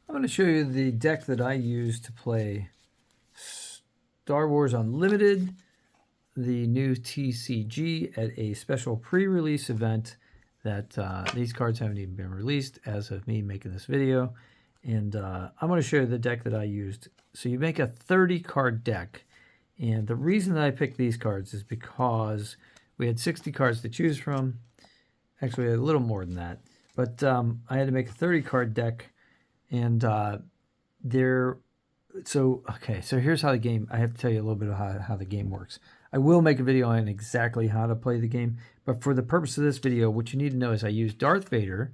I'm going to show you the deck that I use to play Star Wars Unlimited, the new TCG, at a special pre-release event that these cards haven't even been released as of me making this video. And I'm going to show you the deck that I used. So you make a 30-card deck. And the reason that I picked these cards is because we had 60 cards to choose from. Actually, a little more than that. But I had to make a 30-card deck. And so here's how the game, I have to tell you a little bit of how the game works. I will make a video on exactly how to play the game, but for the purpose of this video, what you need to know is I use Darth Vader,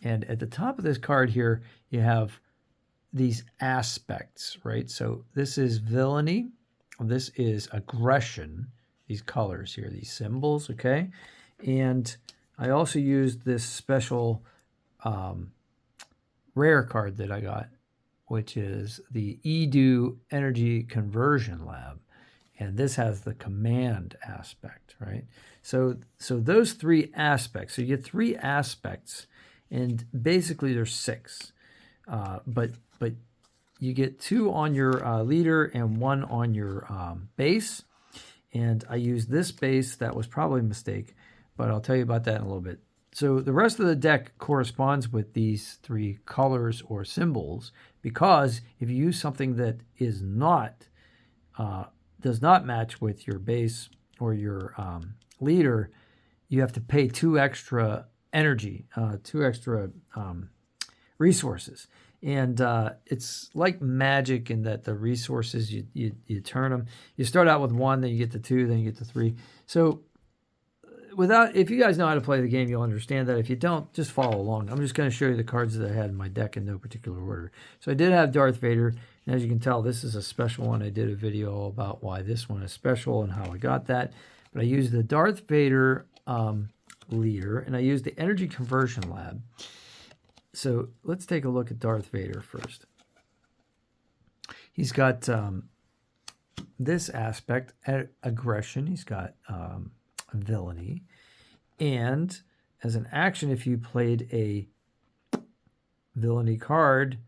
and at the top of this card here, you have these aspects, right? So this is villainy, this is aggression, these colors here, these symbols, okay? And I also used this special rare card that I got, which is the Edu Energy Conversion Lab. And this has the command aspect, right? So those three aspects, so you get three aspects, and basically there's six. But you get two on your leader and one on your base. And I used this base. That was probably a mistake, but I'll tell you about that in a little bit. So the rest of the deck corresponds with these three colors or symbols, because if you use something that is not does not match with your base or your leader, you have to pay 2 extra energy, 2 extra resources. And it's like magic in that the resources, you turn them. You start out with 1, then you get to 2, then you get to 3. So if you guys know how to play the game, you'll understand that. If you don't, just follow along. I'm just going to show you the cards that I had in my deck in no particular order. So I did have Darth Vader, and as you can tell, this is a special one. I did a video about why this one is special and how I got that. But I used the Darth Vader leader, and I used the Energy Conversion Lab. So let's take a look at Darth Vader first. He's got this aspect, aggression. He's got villainy. And as an action, if you played a villainy card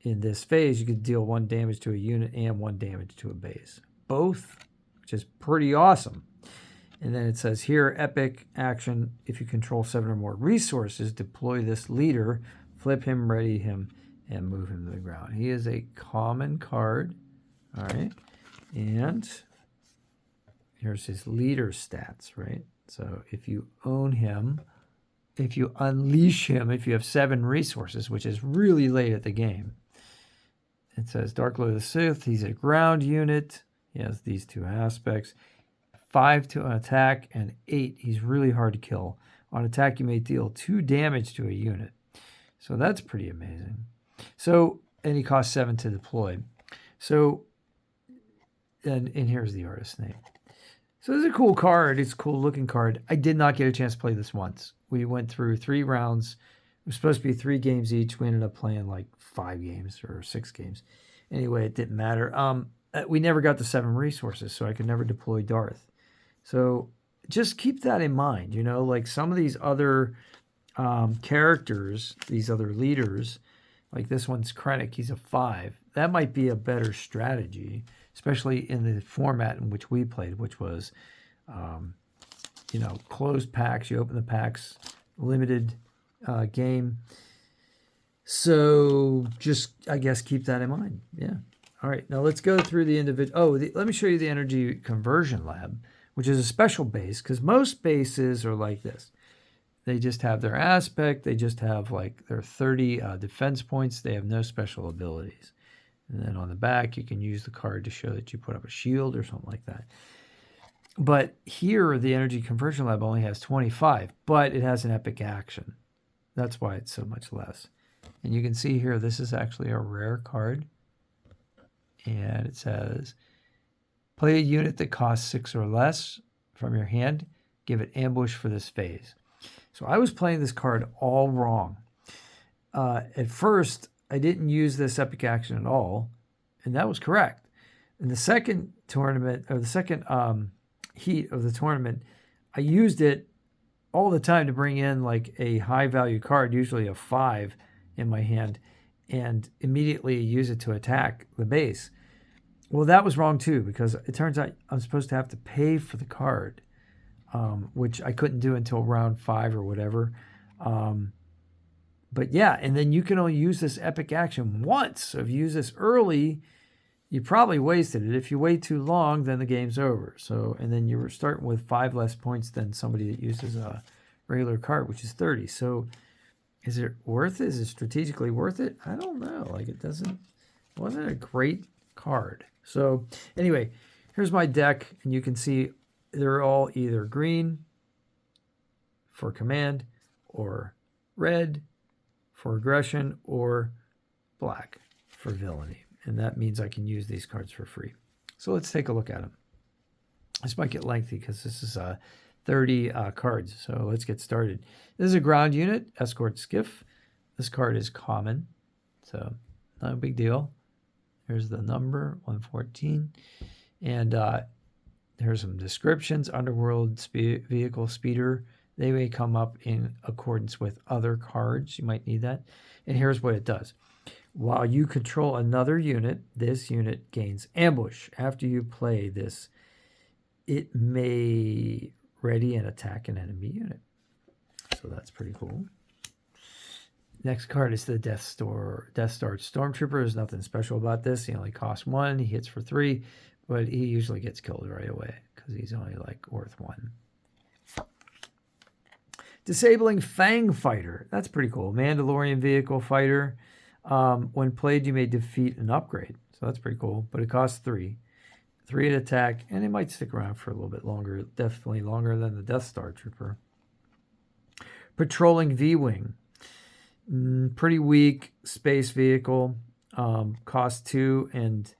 in this phase, you could deal 1 damage to a unit and 1 damage to a base. Both, which is pretty awesome. And then it says here, epic action, if you control 7 or more resources, deploy this leader, flip him, ready him, and move him to the ground. He is a common card. All right. And here's his leader stats, right? So if you own him, if you unleash him, if you have 7 resources, which is really late at the game, it says Dark Lord of the Sith, he's a ground unit. He has these 2 aspects. 5 to an attack and 8, he's really hard to kill. On attack, you may deal 2 damage to a unit. So that's pretty amazing. So, and he costs 7 to deploy. So, and here's the artist's name. So this is a cool card. It's a cool looking card. I did not get a chance to play this once. We went through 3 rounds. It was supposed to be 3 games each. We ended up playing like 5 games or 6 games. Anyway, it didn't matter. We never got the 7 resources, so I could never deploy Darth. So just keep that in mind. You know, like some of these other characters, these other leaders, like this one's Krennic, he's a 5. That might be a better strategy, especially in the format in which we played, which was, closed packs. You open the packs, limited game. So just, I guess, keep that in mind. Yeah. All right. Now let's go through the individual. Let me show you the Energy Conversion Lab, which is a special base, because most bases are like this. They just have their aspect. They just have like their 30 defense points. They have no special abilities. And then on the back, you can use the card to show that you put up a shield or something like that. But here, the Energy Conversion Lab only has 25, but it has an epic action. That's why it's so much less. And you can see here, this is actually a rare card. And it says, play a unit that costs 6 or less from your hand. Give it ambush for this phase. So I was playing this card all wrong. At first, I didn't use this epic action at all, and that was correct. In the second tournament, or the second heat of the tournament, I used it all the time to bring in like a high value card, usually a 5 in my hand, and immediately use it to attack the base. Well, that was wrong too, because it turns out I'm supposed to have to pay for the card, which I couldn't do until round 5 or whatever. But yeah, and then you can only use this epic action once. So if you use this early, you probably wasted it. If you wait too long, then the game's over. So, and then you're starting with 5 less points than somebody that uses a regular card, which is 30. So is it worth it? Is it strategically worth it? I don't know. Like it wasn't a great card. So anyway, here's my deck, and you can see they're all either green for command or red for aggression or black for villainy. And that means I can use these cards for free. So let's take a look at them. This might get lengthy because this is 30 cards. So let's get started. This is a ground unit, escort skiff. This card is common, so not a big deal. Here's the number, 114. And here's some descriptions. Underworld vehicle speeder. They may come up in accordance with other cards. You might need that. And here's what it does. While you control another unit, this unit gains ambush. After you play this, it may ready and attack an enemy unit. So that's pretty cool. Next card is the Death Star Stormtrooper. There's nothing special about this. He only costs 1. He hits for 3, but he usually gets killed right away because he's only like worth 1. Disabling Fang Fighter. That's pretty cool. Mandalorian vehicle fighter. When played, you may defeat an upgrade. So that's pretty cool. But it costs 3. 3 to attack, and it might stick around for a little bit longer. Definitely longer than the Death Star Trooper. Patrolling V-Wing. Pretty weak space vehicle. Costs 2 and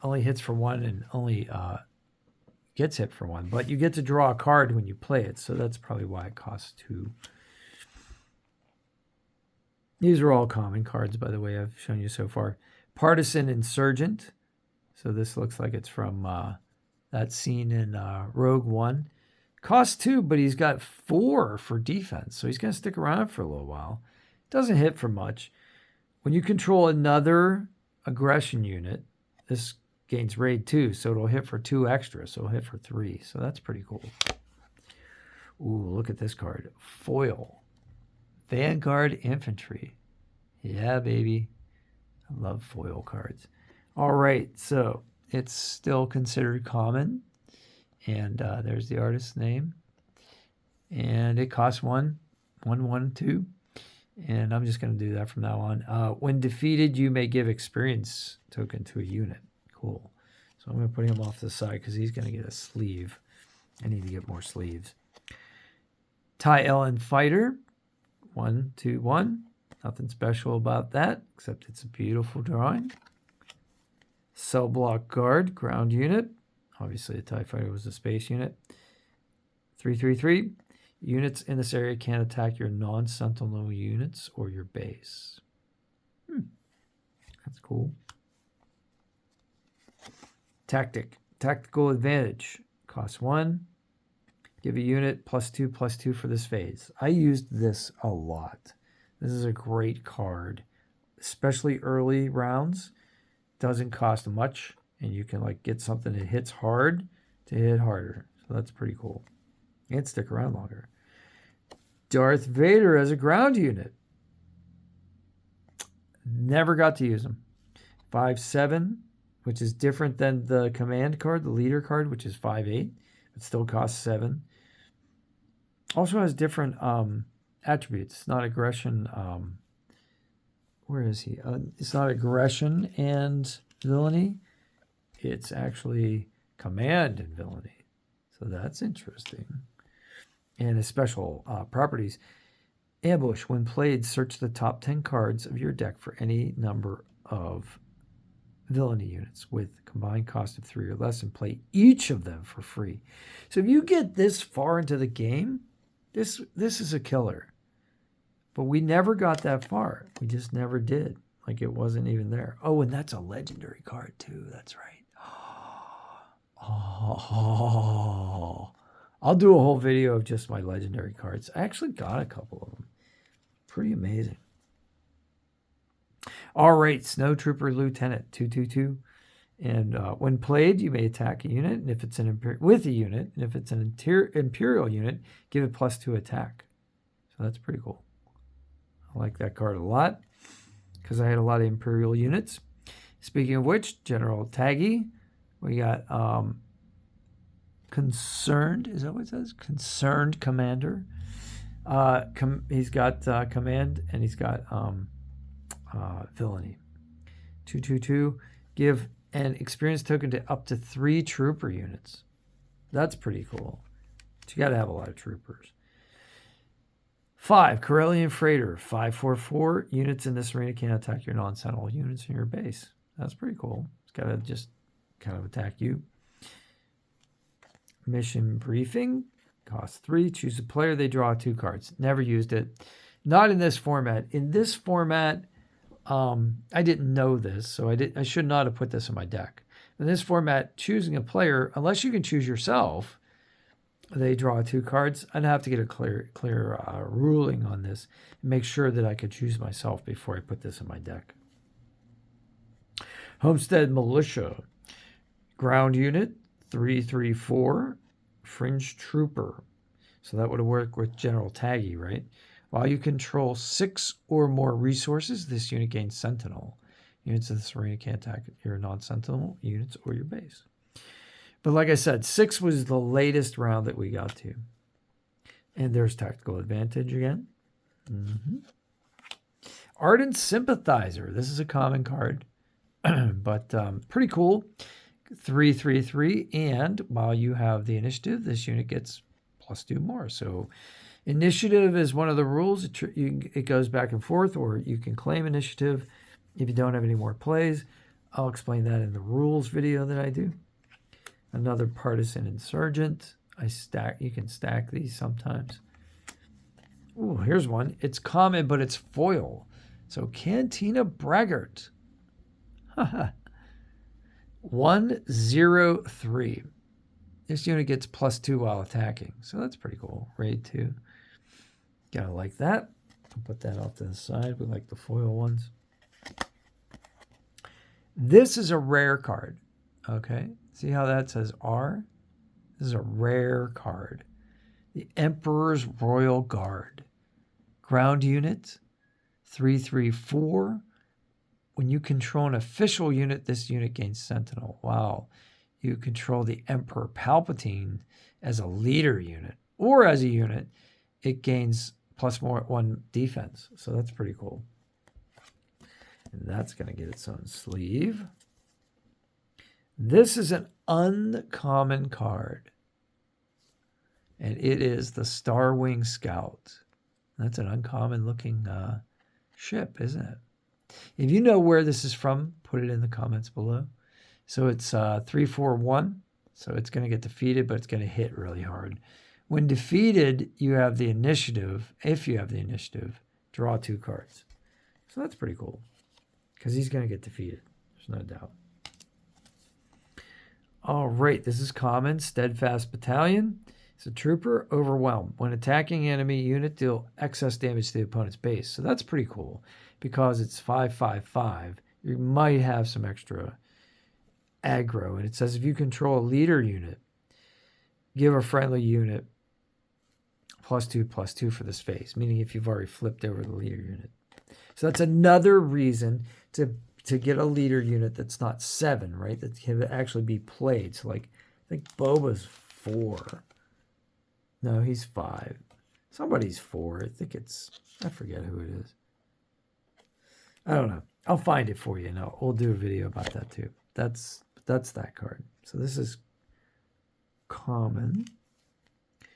only hits for 1 and only gets hit for 1. But you get to draw a card when you play it, so that's probably why it costs 2. These are all common cards, by the way, I've shown you so far. Partisan Insurgent. So this looks like it's from that scene in Rogue One. Costs 2, but he's got 4 for defense, so he's going to stick around for a little while. Doesn't hit for much. When you control another aggression unit, this gains raid 2, so it'll hit for 2 extra, so it'll hit for 3. So that's pretty cool. Ooh, look at this card. Foil. Vanguard Infantry. Yeah, baby. I love foil cards. All right, so it's still considered common. And there's the artist's name. And it costs 1. 1, 1, 2. And I'm just going to do that from now on. When defeated, you may give experience token to a unit. Cool. So I'm going to put him off to the side because he's going to get a sleeve. I need to get more sleeves. Ty Ellen Fighter. 1, 2, 1. Nothing special about that, except it's a beautiful drawing. Cell Block Guard, ground unit. Obviously, the TIE Fighter was a space unit. 333. Units in this area can't attack your non-sentinel units or your base. That's cool. Tactical Advantage. Costs 1. Give a unit +2/+2 for this phase. I used this a lot. This is a great card, especially early rounds. Doesn't cost much, and you can like get something that hits hard to hit harder. So that's pretty cool. And stick around longer. Darth Vader as a ground unit. Never got to use him. 5/7, which is different than the command card, the leader card, which is 5/8. It still costs 7. Also has different attributes. Not aggression. Where is he? It's not aggression and villainy. It's actually command and villainy. So that's interesting. And his special properties. Ambush. When played, search the top 10 cards of your deck for any number of villainy units with combined cost of 3 or less and play each of them for free. So if you get this far into the game, this is a killer. But we never got that far. We just never did. Like it wasn't even there. Oh, and that's a legendary card too. That's right. Oh, I'll do a whole video of just my legendary cards. I actually got a couple of them. Pretty amazing. All right, Snow Trooper Lieutenant 222. And when played, you may attack a unit, and if it's an with a unit, and if it's an Imperial unit, give it +2 attack. So that's pretty cool. I like that card a lot because I had a lot of Imperial units. Speaking of which, General Taggy, we got Concerned. Is that what it says? Concerned Commander. He's got command, and he's got villainy. 222. Give an experience token to up to 3 trooper units. That's pretty cool. But you got to have a lot of troopers. 5. Corellian Freighter. 544. Units in this arena can't attack your non-sentinel units in your base. That's pretty cool. It's got to just kind of attack you. Mission Briefing. Costs 3. Choose a player. They draw 2 cards. Never used it. Not in this format. In this format, I didn't know this, so I should not have put this in my deck. In this format, choosing a player, unless you can choose yourself, they draw 2 cards. I'd have to get a clear ruling on this and make sure that I could choose myself before I put this in my deck. Homestead Militia. Ground unit, 334. Fringe Trooper. So that would work with General Taggy, right? While you control 6 or more resources, this unit gains Sentinel. Units in this arena can't attack your non-Sentinel units or your base. But like I said, 6 was the latest round that we got to. And there's Tactical Advantage again. Ardent Sympathizer. This is a common card, but pretty cool. 333, and while you have the initiative, this unit gets +2 more. So initiative is one of the rules. It goes back and forth, or you can claim initiative if you don't have any more plays. I'll explain that in the rules video that I do. Another Partisan Insurgent. You can stack these sometimes. Ooh, here's one. It's common, but it's foil. So Cantina Braggart. 103. This unit gets +2 while attacking. So that's pretty cool. Raid 2. Gotta like that. I'll put that off to the side. We like the foil ones. This is a rare card. Okay. See how that says R? This is a rare card. The Emperor's Royal Guard. Ground unit. 334. When you control an official unit, this unit gains Sentinel. Wow. You control the Emperor Palpatine as a leader unit. Or as a unit, it gains +1 defense. So that's pretty cool. And that's going to get its own sleeve. This is an uncommon card. And it is the Starwing Scout. That's an uncommon looking ship, isn't it? If you know where this is from, put it in the comments below. So it's 341. So it's going to get defeated, but it's going to hit really hard. When defeated, you have the initiative. If you have the initiative, draw 2 cards. So that's pretty cool because he's going to get defeated. There's no doubt. All right, this is common. Steadfast Battalion. It's a trooper. Overwhelmed. When attacking enemy unit, deal excess damage to the opponent's base. So that's pretty cool because it's 555. You might have some extra aggro. And it says if you control a leader unit, give a friendly unit +2/+2 for this phase, meaning if you've already flipped over the leader unit. So that's another reason to get a leader unit that's not 7, right? That can actually be played. So like, I think Boba's 4. No, he's 5. Somebody's 4. I forget who it is. I don't know. I'll find it for you and we'll do a video about that too. That's that card. So this is common.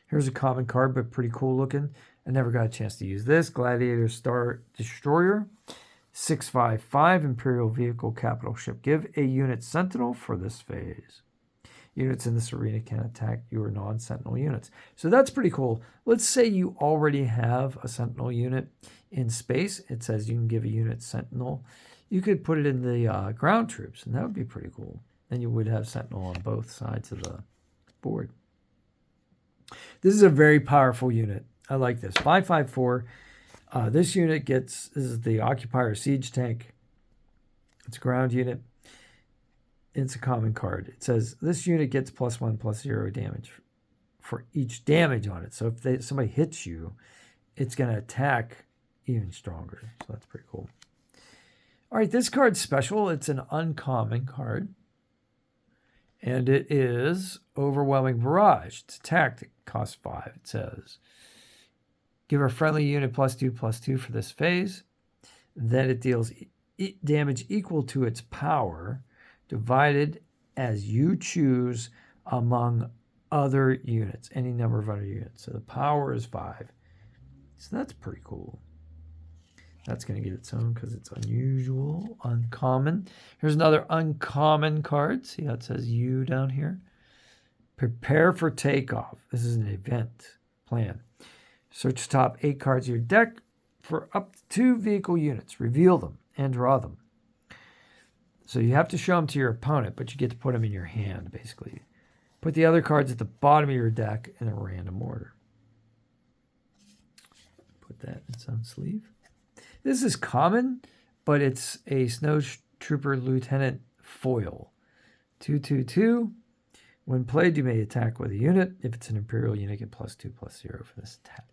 Here's a common card, but pretty cool looking. I never got a chance to use this. Gladiator Star Destroyer. 655 Imperial Vehicle Capital Ship. Give a unit Sentinel for this phase. Units in this arena can attack your non-Sentinel units. So that's pretty cool. Let's say you already have a Sentinel unit in space. It says you can give a unit Sentinel. You could put it in the ground troops, and that would be pretty cool. Then you would have Sentinel on both sides of the board. This is a very powerful unit. I like this. 554. This unit this is the Occupier Siege Tank. It's a ground unit. It's a common card. It says this unit gets +1/+0 damage for each damage on it. So if somebody hits you, it's going to attack even stronger. So that's pretty cool. All right, this card's special. It's an uncommon card. And it is Overwhelming Barrage. It's attacked. It costs 5, it says. Give a friendly unit +2/+2 for this phase. Then it deals damage equal to its power, divided as you choose among other units, any number of other units. So the power is 5. So that's pretty cool. That's going to get its own because it's unusual, uncommon. Here's another uncommon card. See how it says U down here? Prepare for takeoff. This is an event plan. Search the top 8 cards of your deck for up to 2 vehicle units. Reveal them and draw them. So you have to show them to your opponent, but you get to put them in your hand, basically. Put the other cards at the bottom of your deck in a random order. Put that in its own sleeve. This is common, but it's a Snow Trooper Lieutenant foil. 2/2/2. When played, you may attack with a unit. If it's an Imperial unit, get +2/+0 for this attack.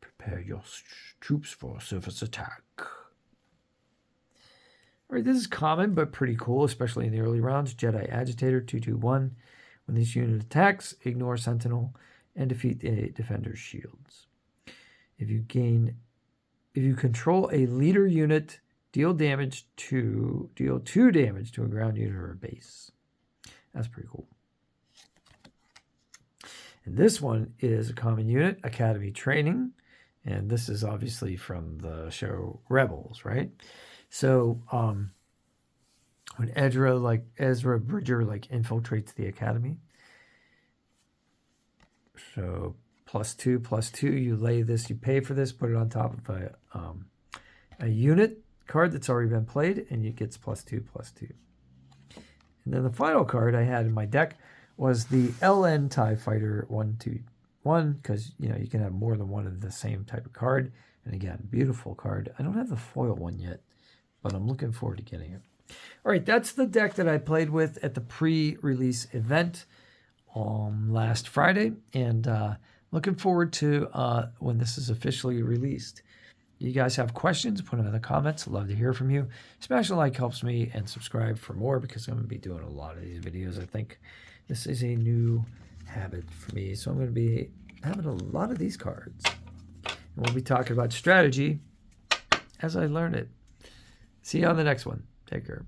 Prepare your troops for surface attack. All right, this is common, but pretty cool, especially in the early rounds. Jedi Agitator, 2/2/1. When this unit attacks, ignore Sentinel and defeat the defender's shields. If you control a leader unit, deal 2 damage to a ground unit or a base. That's pretty cool. And this one is a common unit, Academy Training. And this is obviously from the show Rebels, right? So when Ezra Bridger infiltrates the academy, so +2/+2, you lay this, you pay for this, put it on top of a unit card that's already been played, and it gets +2/+2. And then the final card I had in my deck was the LN TIE Fighter 1/2/1, because you can have more than one of the same type of card. And again, beautiful card. I don't have the foil one yet, but I'm looking forward to getting it. All right, that's the deck that I played with at the pre-release event last Friday, and looking forward to when this is officially released. You guys have questions, put them in the comments. I'd love to hear from you. Smash a like helps me, and subscribe for more because I'm going to be doing a lot of these videos. I think this is a new habit for me, so I'm going to be having a lot of these cards. And we'll be talking about strategy as I learn it. See you on the next one. Take care.